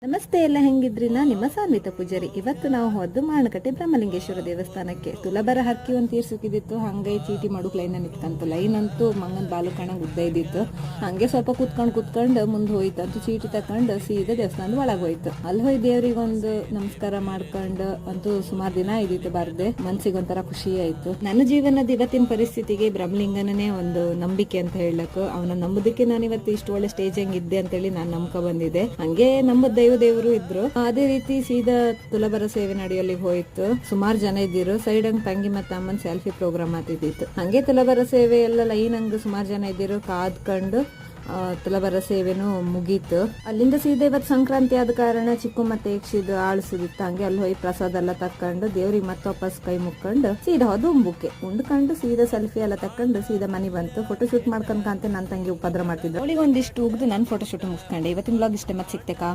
ನಮಸ್ತೆ, ಎಲ್ಲ ಹೆಂಗಿದ್ರಿ? ನಾ ನಿಮ್ಮ ಸಾನ್ವಿತ ಪೂಜಾರಿ. ಇವತ್ತು ನಾವು ಹೋದ್ದು ಮಾಣಕಟ್ಟೆ ಬ್ರಹ್ಮಲಿಂಗೇಶ್ವರ ದೇವಸ್ಥಾನಕ್ಕೆ. ತುಲಬರ ಹರ್ಕಿ ಒಂದು ತೀರ್ಸುಕಿದಿತ್ತು. ಹಂಗೆ ಚೀಟಿ ಮಾಡುಕ್ ಲೈನ್ ನಿಂತ್ಕಂತು. ಲೈನ್ ಅಂತೂ ಮಂಗನ್ ಬಾಲು ಕಾಣಂಗ್ ಉದ್ದ ಇದ್ದಿತ್ತು. ಹಂಗೆ ಸ್ವಲ್ಪ ಕುತ್ಕೊಂಡು ಮುಂದೆ ಹೋಯ್ತು. ಅಂತೂ ಚೀಟಿ ತಕೊಂಡು ಸೀದಾ ದೇವಸ್ಥಾನದ ಒಳಗೆ ಹೋಯ್ತು. ಅಲ್ಲಿ ಹೋಗಿ ದೇವ್ರಿಗೆ ಒಂದು ನಮಸ್ಕಾರ ಮಾಡ್ಕೊಂಡು ಅಂತೂ ಸುಮಾರು ದಿನ ಇದ್ದಿತ್ತು ಬಾರ್ದೆ. ಮನ್ಸಿಗೆ ಒಂಥರ ಖುಷಿ ಆಯ್ತು. ನನ್ನ ಜೀವನದ ಇವತ್ತಿನ ಪರಿಸ್ಥಿತಿಗೆ ಬ್ರಹ್ಮಲಿಂಗನೇ ಒಂದು ನಂಬಿಕೆ ಅಂತ ಹೇಳಕ್. ಅವನ ನಂಬುದಕ್ಕೆ ನಾನು ಇವತ್ತು ಇಷ್ಟು ಒಳ್ಳೆ ಸ್ಟೇಜ್ ಹಂಗ್ ಇದ್ದೆ ಅಂತೇಳಿ ನಾನು ನಂಬ್ಕ ಬಂದಿದ್ದೆ. ಹಂಗೆ ನಮ್ಮ ದೇವರು ಇದ್ರು. ಅದೇ ರೀತಿ ಸೀದಾ ತುಲಬರ ಸೇವೆ ನಡೆಯಲ್ಲಿ ಹೋಯ್ತು. ಸುಮಾರು ಜನ ಇದ್ದಿರು. ಸೈಡ್ ಹಂಗ್ ತಂಗಿ ಮತ್ತೆ ಅಮ್ಮನ್ ಸೆಲ್ಫಿ ಪ್ರೋಗ್ರಾಮ್ ಆತಿದ್ದಿತ್ತು. ಹಂಗೆ ತುಲಬರ ಸೇವೆ ಎಲ್ಲ ಲೈನ್ ಹಂಗ್ ಸುಮಾರು ಜನ ಇದ್ದಿರು. ಕಾದ್ಕೊಂಡು ತುಲಬರ ಸೇವೆನೂ ಮುಗೀತು. ಅಲ್ಲಿಂದ ಸೀದಾ ಇವತ್ತು ಸಂಕ್ರಾಂತಿ ಆದ ಕಾರಣ ಚಿಕ್ಕು ಮತ್ತೆ ಯಕ್ಷಿದ್ ಆಳ್ಸುದಿತ್ತು. ಹಂಗೆ ಅಲ್ಲಿ ಹೋಗಿ ಪ್ರಸಾದ ಎಲ್ಲ ತಕೊಂಡು ದೇವ್ರಿಗೆ ಮತ್ತೆ ವಾಪಸ್ ಕೈ ಮುಕ್ಕೊಂಡು ಸೀದಾ ಹೋದು ಉಂಬುಕ್ಕೆ ಉಂಡ್ಕೊಂಡು ಸೀದಾ ಸೆಲ್ಫಿ ಎಲ್ಲ ತಕೊಂಡು ಸೀದಾ ಮನೆ ಬಂತು. ಫೋಟೋ ಶೂಟ್ ಮಾಡ್ಕೊಂಡ್ ನನ್ನ ತಂಗಿ ಉಪದ್ರ ಮಾಡ್ತಿದ್ರು. ಅವಳಿಗೆ ಒಂದಿಷ್ಟು ಉಗ್ದು ನನ್ನ ಫೋಟೋ ಶೂಟ್ ಮುಗಿಸ್ಕೊಂಡೆ. ಇವತ್ತಿನ ಬ್ಲಾಗ್ ಇಷ್ಟೇ, ಮತ್ತೆ ಸಿಗ್ತೇಕಾ?